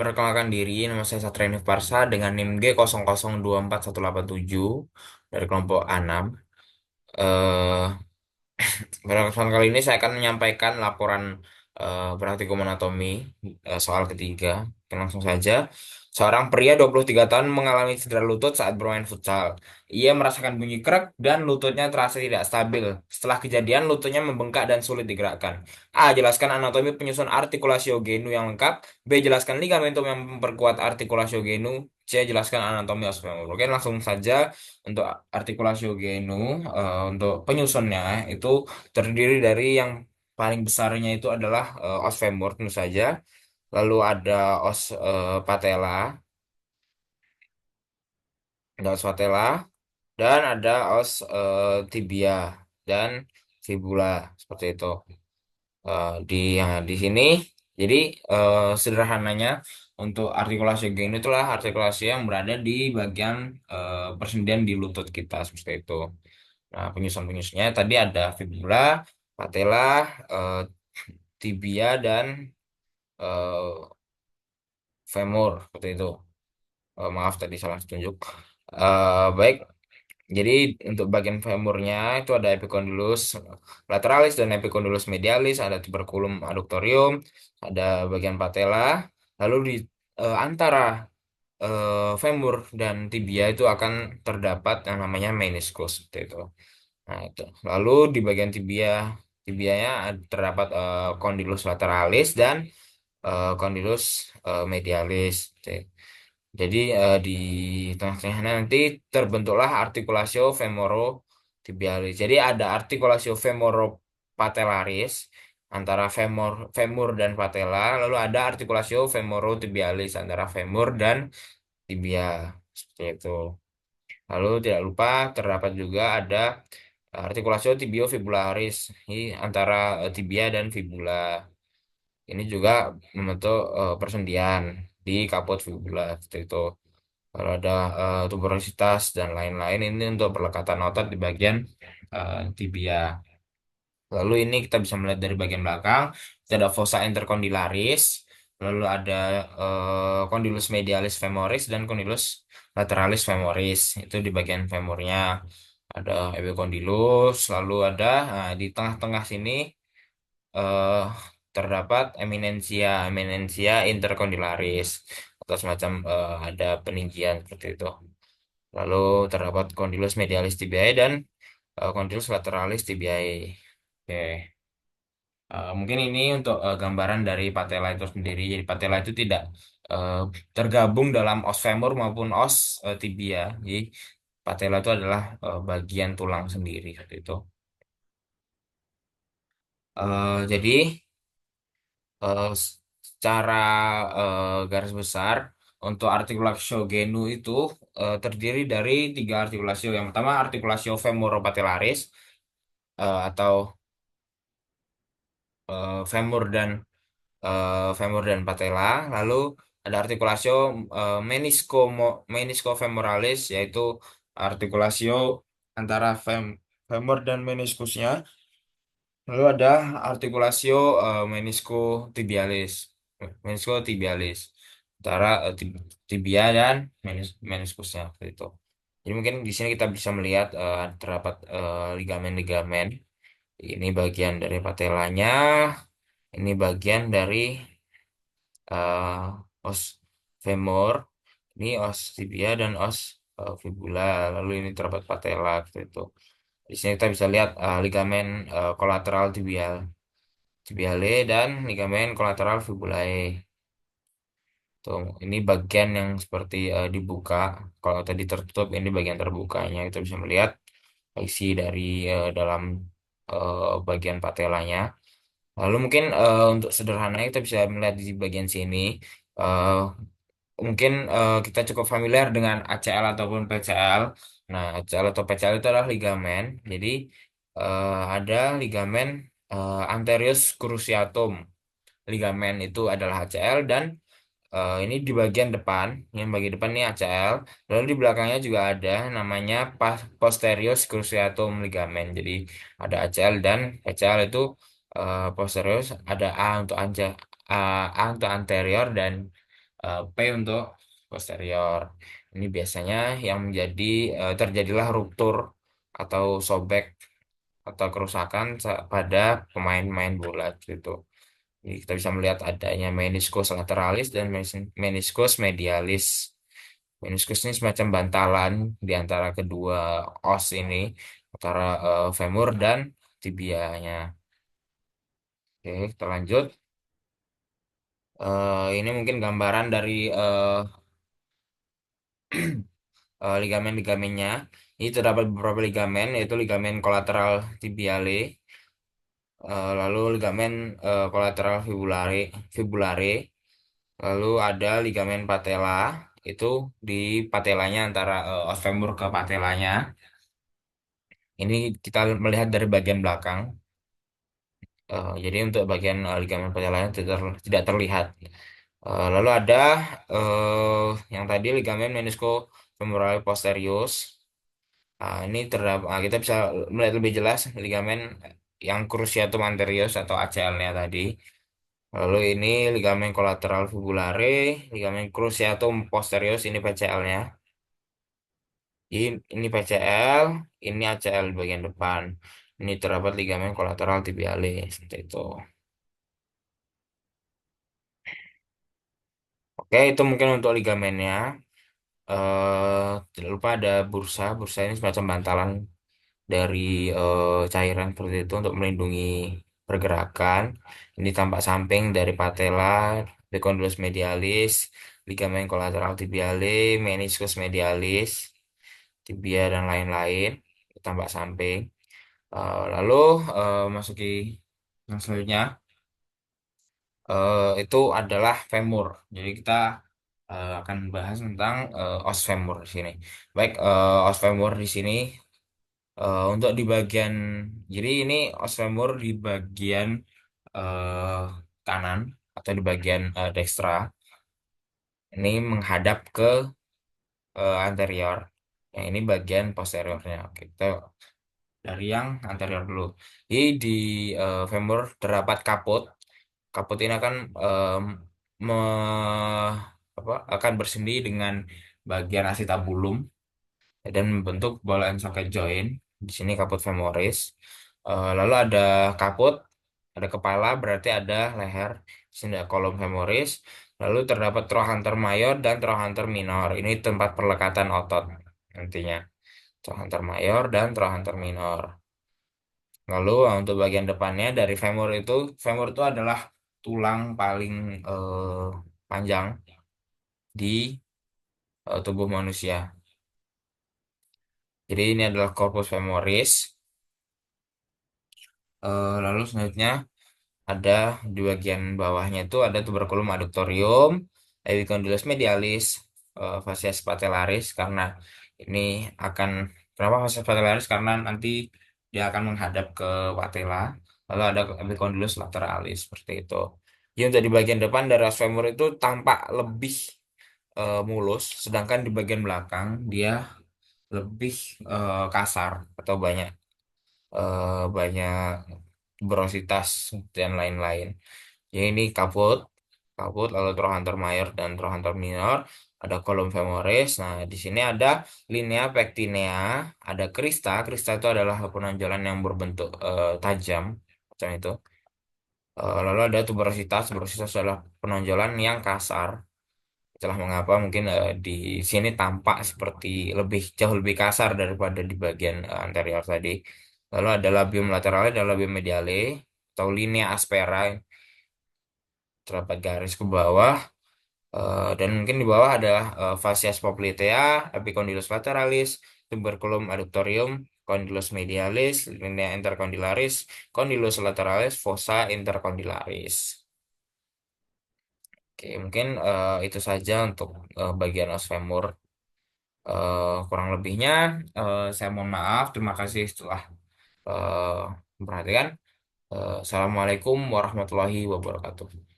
Perkenalkan diri, nama saya Satriani Parsa dengan NIM G00241187 dari kelompok A6. Eh, Pada kesempatan kali ini saya akan menyampaikan laporan praktikum anatomi soal ketiga. Oke, langsung saja. Seorang pria 23 tahun mengalami cedera lutut saat bermain futsal. Ia merasakan bunyi krek dan lututnya terasa tidak stabil. Setelah kejadian, lututnya membengkak dan sulit digerakkan. A. Jelaskan anatomi penyusun artikulasio genu yang lengkap. B. Jelaskan ligamentum yang memperkuat artikulasio genu. C. Jelaskan anatomi os femur. Oke, langsung saja untuk artikulasio genu. Untuk penyusunnya itu terdiri dari yang paling besarnya itu adalah os femur tentu saja. Lalu ada os patella, dan ada os tibia dan fibula seperti itu. Di sini jadi sederhananya untuk artikulasi genu itulah artikulasi yang berada di bagian persendian di lutut kita seperti itu. Nah, penyusun-penyusunnya tadi ada fibula, patella, eh, tibia dan femur seperti itu. Maaf tadi salah tunjuk. Baik, jadi untuk bagian femurnya itu ada epicondylus lateralis dan epicondylus medialis, ada tuberculum adductorium, ada bagian patella, lalu di antara femur dan tibia itu akan terdapat yang namanya meniscus seperti itu. Nah, itu. Lalu di bagian tibianya terdapat condylus lateralis dan condylus medialis. Jadi di tengah-tengahnya nanti terbentuklah artikulasio femorotibialis. Jadi ada artikulasio femoropatellaris antara femur dan patella, lalu ada artikulasio femorotibialis antara femur dan tibia. Seperti itu. Lalu tidak lupa terdapat juga ada artikulasio tibiofibularis ini antara tibia dan fibula. Ini juga membentuk persendian di kaput fibula seperti itu. Kalau ada tuberositas dan lain-lain ini untuk perlekatan otot di bagian tibia. Lalu ini kita bisa melihat dari bagian belakang, kita ada fossa intercondylaris, lalu ada condylus medialis femoris dan condylus lateralis femoris. Itu di bagian femurnya ada epicondylus, lalu ada di tengah-tengah sini eh, terdapat eminensia intercondylaris atau semacam ada peninggian seperti itu. Lalu terdapat condylus medialis tibiae dan condylus lateralis tibiae. Oke. Mungkin ini untuk gambaran dari patella itu sendiri. Jadi patella itu tidak eh, tergabung dalam os femur maupun os tibia. Jadi patella itu adalah bagian tulang sendiri seperti itu. Jadi eh, secara garis besar untuk artikulasio genu itu terdiri dari tiga artikulasio. Yang pertama artikulasio femoropatellaris atau femur dan patella. Lalu ada artikulasio meniscofemoralis yaitu artikulasio antara femur dan meniskusnya. Lalu ada artikulasio meniscotibialis antara tibia dan meniskusnya seperti itu. Jadi mungkin di sini kita bisa melihat terdapat ligamen-ligamen. Ini bagian dari patelanya, ini bagian dari os femur, ini os tibia dan os fibula. Lalu ini terdapat patella seperti itu. Di sini kita bisa lihat ligamen kolateral tibiale dan ligamen kolateral fibulae. Tuh, ini bagian yang seperti dibuka. Kalau tadi tertutup, ini bagian terbukanya. Kita bisa melihat isi dari dalam bagian patelanya. Lalu mungkin untuk sederhananya kita bisa melihat di bagian sini. eh, Mungkin kita cukup familiar dengan ACL ataupun PCL. Nah, ACL atau PCL itu adalah ligamen. Jadi ada ligamen anterius cruciatum. Ligamen itu adalah ACL dan ini di bagian depan, yang bagian depan ini ACL. Lalu di belakangnya juga ada namanya posterior cruciatum ligamen. Jadi ada ACL dan PCL itu posterior, ada A untuk anterior dan P untuk posterior. Ini biasanya yang menjadi terjadilah ruptur atau sobek atau kerusakan pada pemain-pemain bola gitu. Jadi kita bisa melihat adanya meniscus lateralis dan meniscus medialis. Meniscus ini semacam bantalan di antara kedua os ini, antara femur dan tibianya. Oke, kita lanjut. Ini mungkin gambaran dari ligamen-ligamennya. Ini terdapat beberapa ligamen, yaitu ligamen kolateral tibiale, lalu ligamen kolateral fibulare, lalu ada ligamen patella, itu di patelanya antara os femur ke patelanya. Ini kita melihat dari bagian belakang. Jadi untuk bagian ligamen patellanya tidak terlihat. Lalu ada yang tadi ligamen meniscofemoral posterius. Ini terdapat, kita bisa melihat lebih jelas ligamen yang cruciatum anterior atau ACL-nya tadi. Lalu ini ligamen collateral fibulare, ligamen cruciatum posterior, ini PCL-nya. Ini PCL, ini ACL di bagian depan. Ini terdapat ligamen collateral tibiale seperti itu. Oke, itu mungkin untuk ligamennya. Tidak lupa ada bursa. Bursa ini semacam bantalan dari cairan seperti itu untuk melindungi pergerakan. Ini tampak samping dari patella, epicondylus medialis, ligamen collateral tibiale, meniscus medialis, tibia dan lain-lain. Tampak samping. Lalu masuki yang selanjutnya itu adalah femur. Jadi kita akan membahas tentang os femur di sini. Baik, os femur di sini untuk di bagian, jadi ini os femur di bagian eh, kanan atau di bagian dekstra. Ini menghadap ke anterior. Yang ini bagian posteriornya. Oke, kita dari yang anterior dulu. Jadi di femur terdapat kaput. Kaput ini akan akan bersendi dengan bagian acetabulum dan membentuk ball and socket joint. Di sini kaput femoris. Lalu ada kaput, ada kepala, berarti ada leher. Di sini ada kolom femoris. Lalu terdapat trochanter mayor dan trochanter minor. Ini tempat perlekatan otot nantinya. Trochanter mayor dan trochanter minor. Lalu untuk bagian depannya dari femur itu adalah tulang paling eh, panjang di tubuh manusia. Jadi ini adalah corpus femoris. Lalu selanjutnya ada di bagian bawahnya itu ada tuberculum adductorium, epicondylus medialis, fascias patellaris karena ini akan kenapa fascias patellaris karena nanti dia akan menghadap ke patella. Lalu ada epicondylus lateralis seperti itu. Jadi untuk di bagian depan dari os femur itu tampak lebih mulus, sedangkan di bagian belakang dia lebih kasar atau banyak tuberositas dan lain-lain. Jadi ini kaput lalu trochanter mayor dan trochanter minor, ada kolom femoris. Nah, di sini ada linea pectinea, ada crista. Crista itu adalah penonjolan yang berbentuk tajam, macam itu. Lalu ada tuberositas. Tuberositas adalah penonjolan yang kasar. Itulah mengapa mungkin di sini tampak seperti jauh lebih kasar daripada di bagian anterior tadi. Lalu ada labium laterale dan labium mediale atau linea aspera, terdapat garis ke bawah. Dan mungkin di bawah adalah fascias poplitea, epicondylus lateralis, tuberculum adductorium, condylus medialis, linea intercondylaris, condylus lateralis, fossa intercondylaris. Oke, mungkin itu saja untuk bagian os femur. Kurang lebihnya saya mohon maaf. Terima kasih setelah memperhatikan. Assalamualaikum warahmatullahi wabarakatuh.